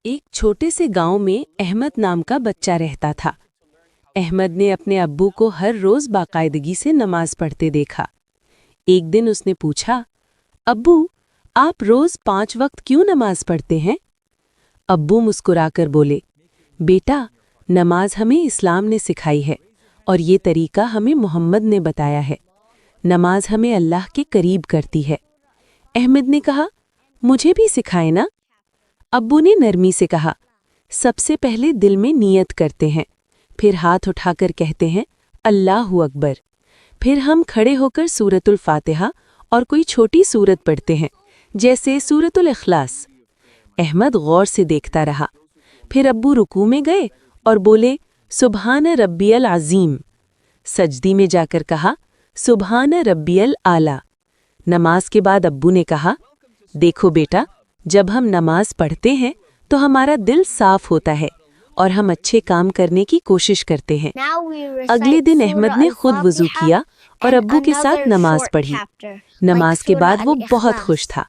एक छोटे से गांव में अहमद नाम का बच्चा रहता था। अहमद ने अपने अब्बू को हर रोज बाकायदगी से नमाज पढ़ते देखा। एक दिन उसने पूछा, अब्बू, आप रोज 5 वक्त क्यों नमाज पढ़ते हैं? अब्बू मुस्कुराकर बोले, बेटा, नमाज हमें इस्लाम ने सिखाई है और ये तरीका हमें मोहम्मद ने बताया है। नमाज हमें अल्लाह के करीब करती है। अहमद ने कहा, मुझे भी सिखाए ना। अब्बू ने नरमी से कहा, सबसे पहले दिल में नियत करते हैं, फिर हाथ उठाकर कहते हैं अल्लाहु अकबर, फिर हम खड़े होकर सूरतुल फातिहा और कोई छोटी सूरत पढ़ते हैं, जैसे सूरतुल इखलास। अहमद गौर से देखता रहा। फिर अब्बू रुकू में गए और बोले, सुबहान रब्बियल अज़ीम। सजदी में जाकर कहा, सुबहान रब्बियल आला। नमाज के बाद अब्बू ने कहा, देखो बेटा, जब हम नमाज पढ़ते हैं तो हमारा दिल साफ होता है और हम अच्छे काम करने की कोशिश करते हैं। अगले दिन अहमद ने खुद वुज़ू किया और अब्बू के साथ नमाज पढ़ी। नमाज के बाद वो बहुत खुश था।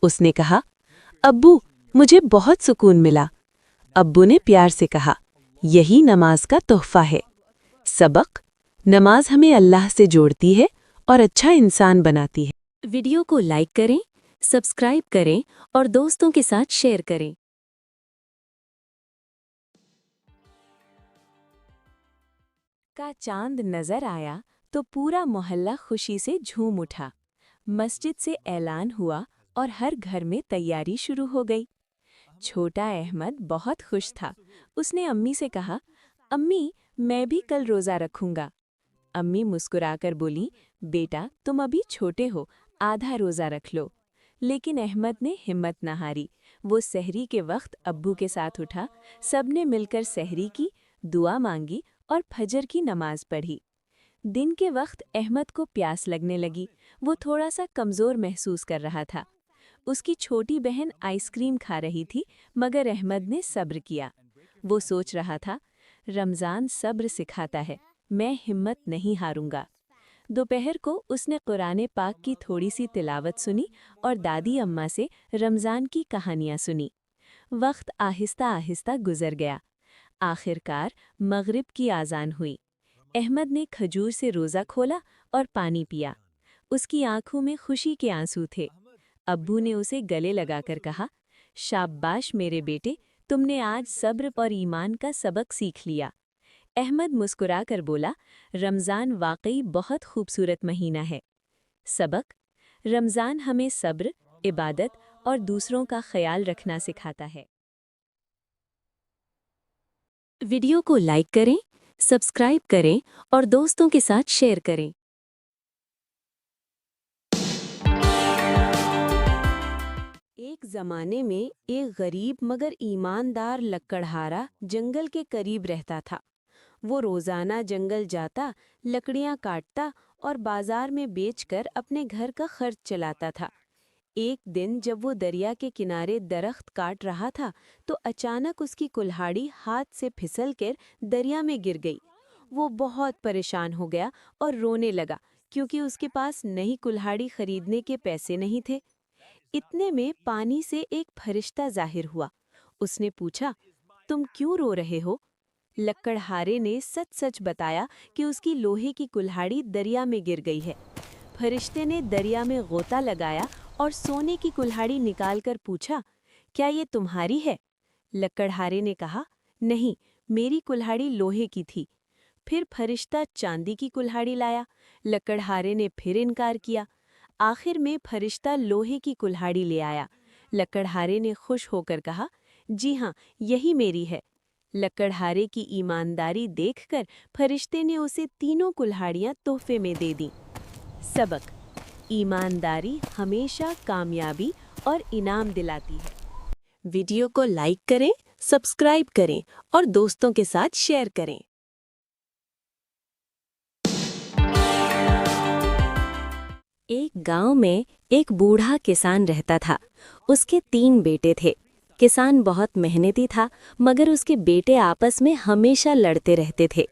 उसने कहा, अब्बू, मुझे बहुत सुकून मिला। अब्बू ने प्यार से कहा, यही नमाज का तोहफा है। सबक: नमाज हमें अल्लाह से जोड़ती है और अच्छा इंसान बनाती है। वीडियो को लाइक करें, सब्सक्राइब करें और दोस्तों के साथ शेयर करें। का चांद नजर आया तो पूरा मोहल्ला खुशी से झूम उठा। मस्जिद से ऐलान हुआ और हर घर में तैयारी शुरू हो गई। छोटा अहमद बहुत खुश था। उसने अम्मी से कहा, अम्मी, मैं भी कल रोज़ा रखूंगा। अम्मी मुस्कुराकर बोली, बेटा, तुम अभी छोटे हो, आधा रोज़ा रख लो। लेकिन अहमद ने हिम्मत न हारी। वो सहरी के वक्त अब्बू के साथ उठा। सबने मिलकर सहरी की, दुआ मांगी और फजर की नमाज पढ़ी। दिन के वक्त अहमद को प्यास लगने लगी। वो थोड़ा सा कमज़ोर महसूस कर रहा था। उसकी छोटी बहन आइसक्रीम खा रही थी, मगर अहमद ने सब्र किया। वो सोच रहा था, रमज़ान सब्र सिखाता है, मैं हिम्मत नहीं हारूंगा। दोपहर को उसने कुरान पाक की थोड़ी सी तिलावत सुनी और दादी अम्मा से रमज़ान की कहानियाँ सुनी। वक्त आहिस्ता आहिस्ता गुजर गया। आखिरकार मगरिब की आज़ान हुई। अहमद ने खजूर से रोज़ा खोला और पानी पिया। उसकी आंखों में खुशी के आंसू थे। अब्बू ने उसे गले लगाकर कहा, शाबाश मेरे बेटे, तुमने आज सब्र और ईमान का सबक सीख लिया। अहमद मुस्कुराकर बोला, रमज़ान वाकई बहुत खूबसूरत महीना है। सबक: रमज़ान हमें सब्र, इबादत और दूसरों का ख्याल रखना सिखाता है। वीडियो को लाइक करें, सब्सक्राइब करें और दोस्तों के साथ शेयर करें। एक ज़माने में एक गरीब मगर ईमानदार लकड़हारा जंगल के करीब रहता था। वो रोज़ाना जंगल जाता, लकड़ियाँ काटता और बाजार में बेचकर अपने घर का खर्च चलाता था। एक दिन जब वो दरिया के किनारे दरख्त काट रहा था तो अचानक उसकी कुल्हाड़ी हाथ से फिसलकर दरिया में गिर गई। वो बहुत परेशान हो गया और रोने लगा, क्योंकि उसके पास नई कुल्हाड़ी खरीदने के पैसे नहीं थे। इतने में पानी से एक फरिश्ता जाहिर हुआ। उसने पूछा, तुम क्यों रो रहे हो? लकड़हारे ने सच सच बताया कि उसकी लोहे की कुल्हाड़ी दरिया में गिर गई है। फरिश्ते ने दरिया में गोता लगाया और सोने की कुल्हाड़ी निकालकर पूछा, क्या ये तुम्हारी है? लकड़हारे ने कहा, नहीं, मेरी कुल्हाड़ी लोहे की थी। फिर फरिश्ता चांदी की कुल्हाड़ी लाया। लकड़हारे ने फिर इनकार किया। आखिर में फरिश्ता लोहे की कुल्हाड़ी ले आया। लकड़हारे ने खुश होकर कहा, जी हाँ, यही मेरी है। लकड़हारे की ईमानदारी देखकर फरिश्ते ने उसे तीनों कुल्हाड़ियाँ तोहफे में दे दीं। सबक: ईमानदारी हमेशा कामयाबी और इनाम दिलाती है। वीडियो को लाइक करें, सब्सक्राइब करें और दोस्तों के साथ शेयर करें। एक गांव में एक बूढ़ा किसान रहता था। उसके 3 बेटे थे। किसान बहुत मेहनती था, मगर उसके बेटे आपस में हमेशा लड़ते रहते थे।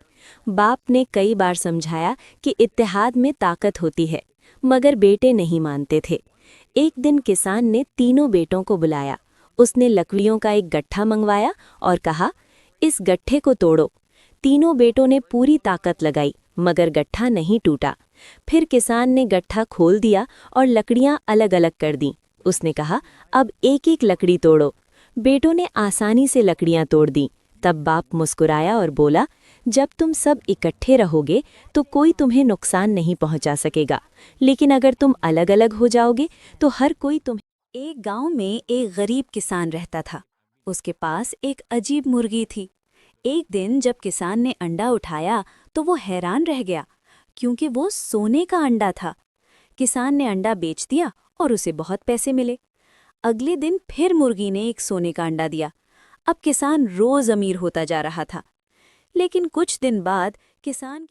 बाप ने कई बार समझाया कि इत्तेहाद में ताकत होती है, मगर बेटे नहीं मानते थे। एक दिन किसान ने तीनों बेटों को बुलाया اس نے لکڑیوں کا ایک گٹھا منگوایا اور کہا، اس گٹھے کو توڑو۔ تینوں بیٹوں نے پوری طاقت لگائی مگر گٹھا نہیں ٹوٹا۔ پھر کسان نے گٹھا کھول دیا اور لکڑیاں الگ الگ کر دیں۔ اس نے کہا، اب ایک ایک لکڑی توڑو۔ بیٹوں نے آسانی سے لکڑیاں توڑ دیں۔ تب باپ مسکرایا اور بولا، جب تم سب اکٹھے رہو گے تو کوئی تمہیں نقصان نہیں پہنچا سکے گا، لیکن اگر تم الگ الگ ہو جاؤ گے تو ہر کوئی تمہیں۔ ایک گاؤں میں ایک غریب کسان رہتا تھا۔ اس کے پاس ایک عجیب مرغی تھی۔ ایک دن جب کسان نے انڈا اٹھایا تو وہ حیران رہ گیا، کیونکہ وہ سونے کا انڈا تھا۔ کسان نے انڈا بیچ دیا اور اسے بہت پیسے ملے۔ اگلے دن پھر مرغی نے ایک سونے کا انڈا دیا۔ اب کسان روز امیر ہوتا جا رہا تھا، لیکن کچھ دن بعد کسان